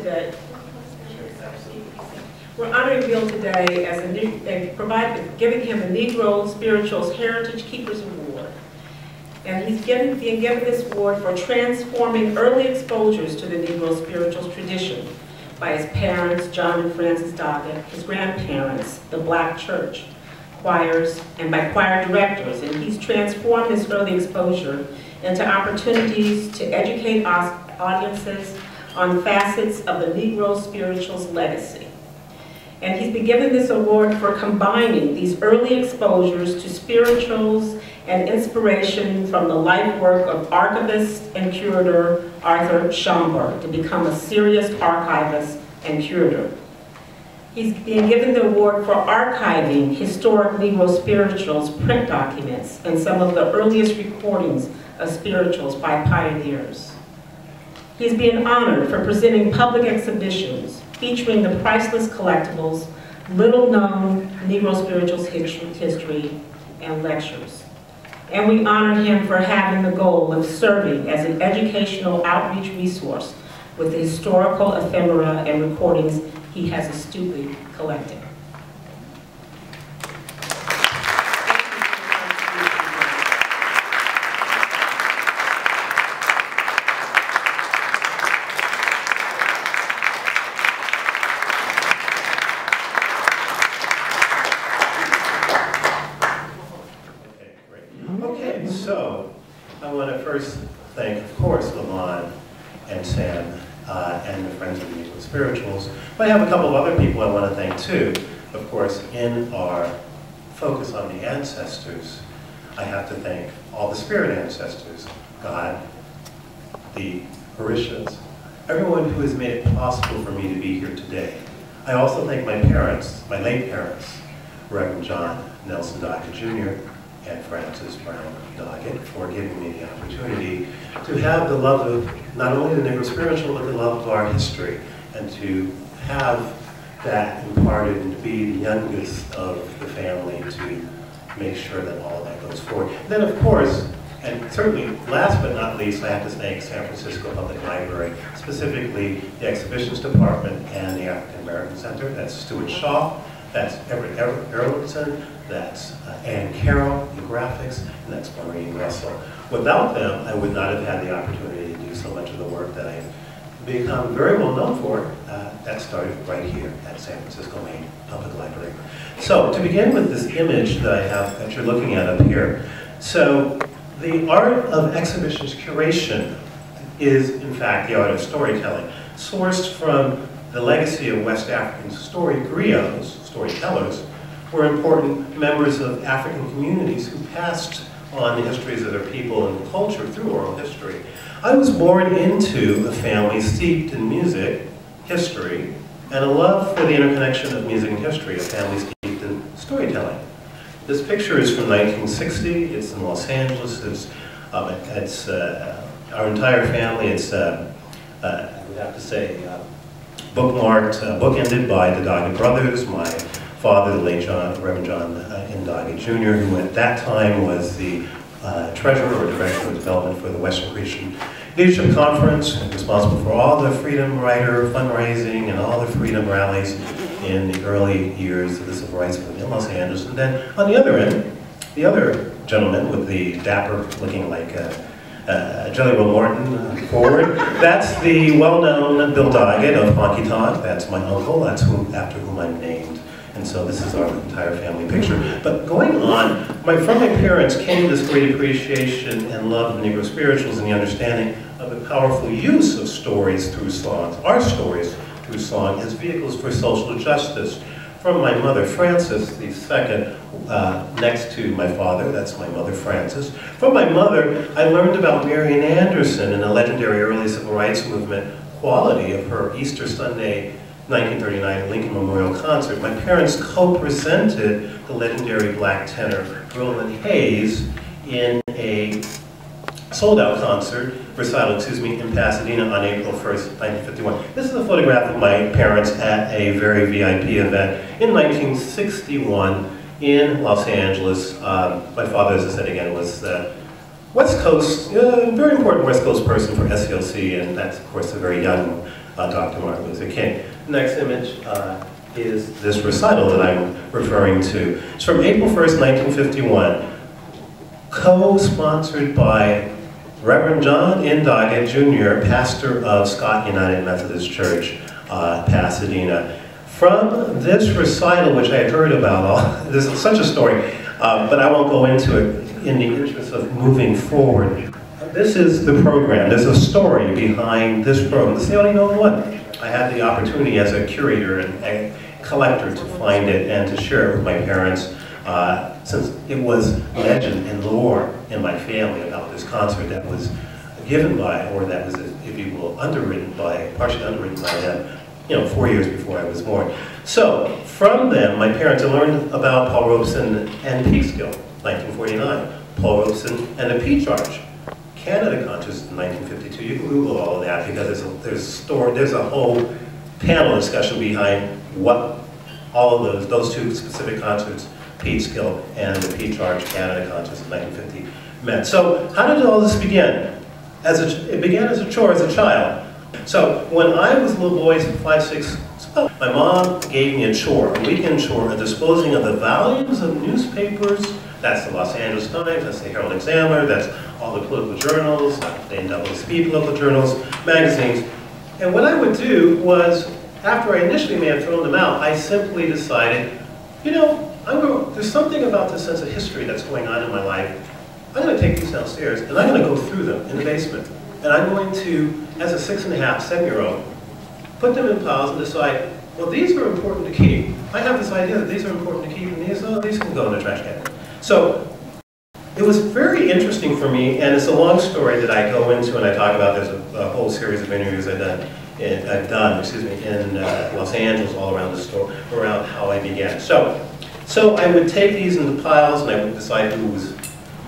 today. We're honoring Bill today as giving him a Negro Spirituals Heritage Keepers Award. And he's being given this award for transforming early exposures to the Negro spirituals tradition by his parents, John and Frances Doggett, his grandparents, the Black Church, choirs, and by choir directors. And he's transformed this early exposure into opportunities to educate audiences on facets of the Negro spirituals legacy. And he's been given this award for combining these early exposures to spirituals and inspiration from the life work of archivist and curator Arthur Schomburg to become a serious archivist and curator. He's being given the award for archiving historic Negro spirituals print documents and some of the earliest recordings of spirituals by pioneers. He's being honored for presenting public exhibitions featuring the priceless collectibles, little-known Negro spirituals history, and lectures. And we honor him for having the goal of serving as an educational outreach resource with the historical ephemera and recordings he has astutely collected. So, I want to first thank, of course, Lamont and Sam and the Friends of the Negro Spirituals. But I have a couple of other people I want to thank too. Of course, in our focus on the ancestors, I have to thank all the spirit ancestors, God, the Orishas, everyone who has made it possible for me to be here today. I also thank my parents, my late parents, Reverend John Nelson Doggett Jr., and Frances Brown Doggett, for giving me the opportunity to have the love of not only the Negro spiritual, but the love of our history, and to have that imparted and to be the youngest of the family to make sure that all of that goes forward. And then, of course, and certainly last but not least, I have to thank San Francisco Public Library, specifically the Exhibitions Department and the African American Center. That's Stewart Shaw, that's Everett Erlandson, that's Ann Carroll, the graphics, and that's Maureen Russell. Without them, I would not have had the opportunity to do so much of the work that I've become very well known for. That started right here at San Francisco Main Public Library. So to begin with this image that I have, that you're looking at up here, so the art of exhibitions curation is, in fact, the art of storytelling, sourced from the legacy of West African story griots, storytellers, were important members of African communities who passed on the histories of their people and culture through oral history. I was born into a family steeped in music, history, and a love for the interconnection of music and history, a family steeped in storytelling. This picture is from 1960. It's in Los Angeles. It's our entire family. It's, I would have to say, bookmarked, bookended by the Doggett brothers, my father, the late Reverend John N. Doggett Jr., who at that time was the treasurer or director of development for the Western Christian Leadership Conference, and responsible for all the Freedom Rider fundraising and all the freedom rallies in the early years of the civil rights movement in Los Angeles. And then on the other end, the other gentleman with the dapper, looking like Jelly Roll Morton forward, that's the well-known Bill Doggett of Honky Tonk. That's my uncle. That's after whom I'm named. And so this is our entire family picture. But going on, from my parents came this great appreciation and love of Negro spirituals and the understanding of the powerful use of stories through songs, our stories through song, as vehicles for social justice. From my mother, Frances, the second, next to my father, that's my mother, Frances. From my mother, I learned about Marian Anderson and the legendary early civil rights movement quality of her Easter Sunday 1939 Lincoln Memorial Concert. My parents co-presented the legendary black tenor Roland Hayes in a sold-out concert, recital, excuse me, in Pasadena on April 1st, 1951. This is a photograph of my parents at a very VIP event in 1961 in Los Angeles. My father, as I said again, was West Coast, very important West Coast person for SCLC, and that's, of course, a very young Dr. Martin Luther King. Next image is this recital that I'm referring to. It's from April 1st, 1951, co-sponsored by Reverend John N. Doggett Jr., pastor of Scott United Methodist Church, Pasadena. From this recital, which I had heard about, this is such a story, but I won't go into it in the interest of moving forward. This is the program. There's a story behind this program. This is the only known one. I had the opportunity as a curator and a collector to find it and to share it with my parents, since it was legend and lore in my family about this concert that was given by, or that was, if you will, partially underwritten by them, 4 years before I was born. So, from them, my parents had learned about Paul Robeson and Peekskill, 1949. Paul Robeson and the P-Charge, Canada Concerts in 1952. You can Google all of that because there's a whole panel discussion behind what all of those two specific concerts, Peekskill and the P-Charge Canada Concerts in 1950, meant. So, how did all this begin? It began as a chore as a child. So when I was a little boy, 5, 6, my mom gave me a chore, a weekend chore, of disposing of the volumes of newspapers. That's the Los Angeles Times, that's the Herald Examiner, that's all the political journals, the NAACP political journals, magazines. And what I would do was, after I initially may have thrown them out, I simply decided, there's something about the sense of history that's going on in my life. I'm going to take these downstairs and I'm going to go through them in the basement. And I'm going to, as a 6 1/2, 7-year-old, put them in piles and decide, well, these are important to keep. I have this idea that these are important to keep, and these can go in the trash can. So it was very interesting for me, and it's a long story that I go into and I talk about. There's a whole series of interviews I've done in Los Angeles, all around the store, around how I began. So I would take these into piles, and I would decide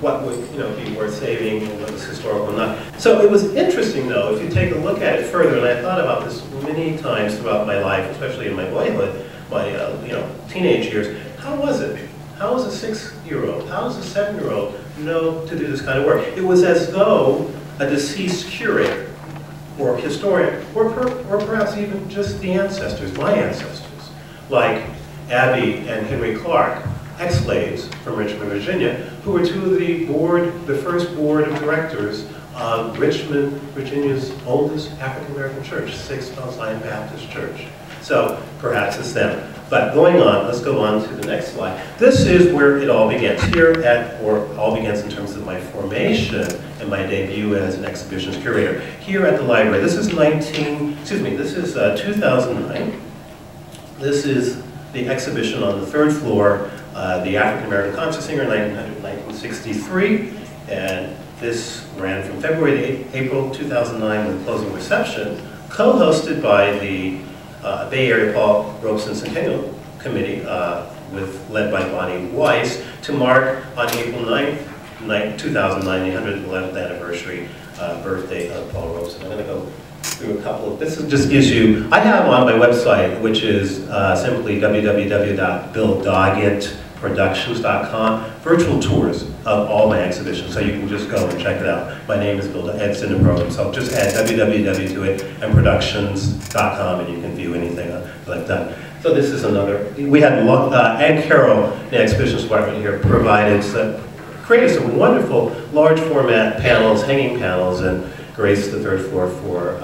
what would be worth saving and what was historical and not. So it was interesting, though, if you take a look at it further, and I thought about this many times throughout my life, especially in my boyhood, my teenage years. How was it? How was a 6-year-old? How does a 7-year-old know to do this kind of work? It was as though a deceased curator or historian, or perhaps even just the ancestors, my ancestors, like Abby and Henry Clark, ex-slaves from Richmond, Virginia, who were two of the first board of directors of Richmond, Virginia's oldest African-American church, Sixth Mount Zion Baptist Church. So perhaps it's them. But going on, let's go on to the next slide. This is where it all begins. All begins in terms of my formation and my debut as an exhibitions curator. Here at the library, this is 2009. This is the exhibition on the 3rd floor, the African-American Concert Singer, 1963, and this ran from February to April 2009 with closing reception, co-hosted by the Bay Area Paul Robeson Centennial Committee, led by Bonnie Weiss, to mark on April 9th, 2009, the 111th anniversary birthday of Paul Robeson. I'm going to go through a couple of, this just gives you, I have on my website, which is simply www.BillDoggettProductions.com, virtual tours of all my exhibitions, so you can just go and check it out. My name is Bill Doggett, it's in the program, so just add www to it and productions.com and you can view anything that I've done. So this is another, we had Ann Carroll, the exhibitions department here, created some wonderful large format panels, hanging panels, and graced the 3rd floor for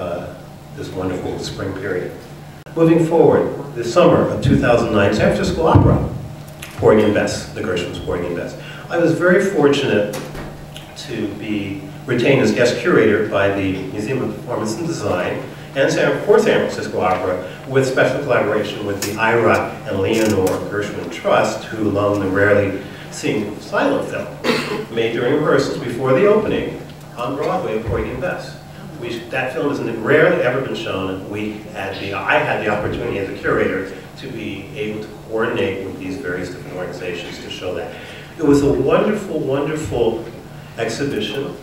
this wonderful spring period. Moving forward, this summer of 2009, San Francisco Opera, pouring in best, the Gershwin's pouring in best. I was very fortunate to be retained as guest curator by the Museum of Performance and Design and for San Francisco Opera, with special collaboration with the Ira and Leonore Gershwin Trust, who loaned the rarely seen silent film made during rehearsals before the opening on Broadway of Pouring in Best. That film has rarely ever been shown. I had the opportunity as a curator to be able to coordinate with these various different organizations to show that. It was a wonderful, wonderful exhibition.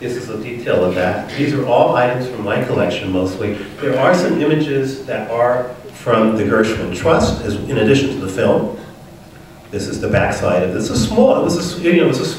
This is a detail of that. These are all items from my collection mostly. There are some images that are from the Gershwin Trust, in addition to the film. This is the backside of this. It's small.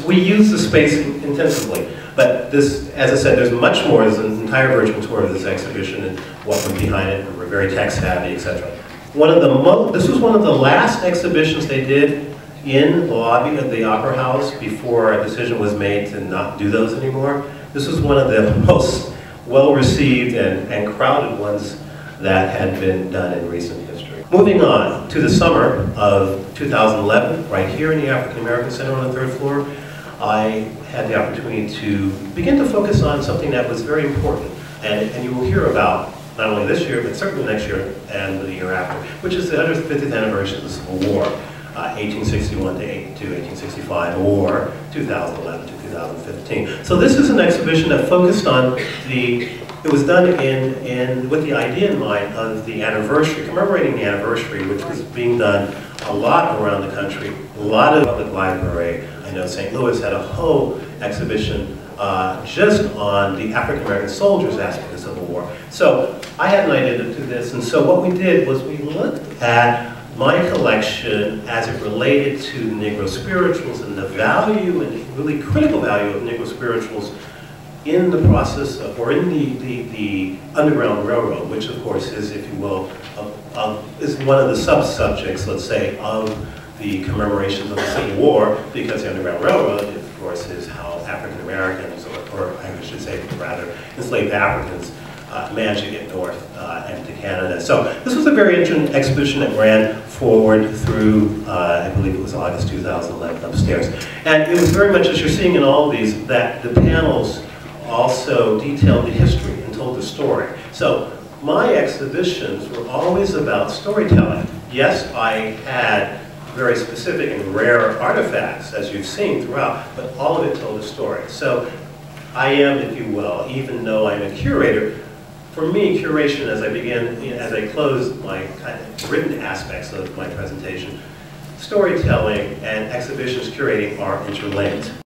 We use the space intensively. But this, as I said, there's much more. There's an entire virtual tour of this exhibition and what went behind it. We're very tech savvy, etc. This was one of the last exhibitions they did in the lobby of the Opera House before a decision was made to not do those anymore. This was one of the most well-received and crowded ones that had been done in recent history. Moving on to the summer of 2011, right here in the African American Center on the 3rd floor, I had the opportunity to begin to focus on something that was very important, and you will hear about not only this year, but certainly next year and the year after, which is the 150th anniversary of the Civil War, 1861 to 1865, or 2011 to 2015. So this is an exhibition that focused on it was done with the idea in mind of the anniversary, commemorating the anniversary, which was being done a lot around the country, a lot of public library. I know St. Louis had a whole exhibition just on the African American soldiers aspect of the Civil War. So I had an idea to do this, and so what we did was we looked at my collection as it related to Negro spirituals and the value and really critical value of Negro spirituals in the process of, or in the Underground Railroad, which of course is, if you will, is one of the sub-subjects, let's say, of the commemorations of the Civil War, because the Underground Railroad, of course, is how African Americans, or I should say rather, enslaved Africans managed to get north and to Canada. So this was a very interesting exhibition that ran forward through, I believe it was August 2011, upstairs. And it was very much, as you're seeing in all of these, that the panels also detailed the history and told the story. So my exhibitions were always about storytelling. Yes, I had very specific and rare artifacts, as you've seen throughout, but all of it told a story. So I am, if you will, even though I'm a curator, for me, curation, as I close my kind of written aspects of my presentation, storytelling and exhibitions curating are interlinked.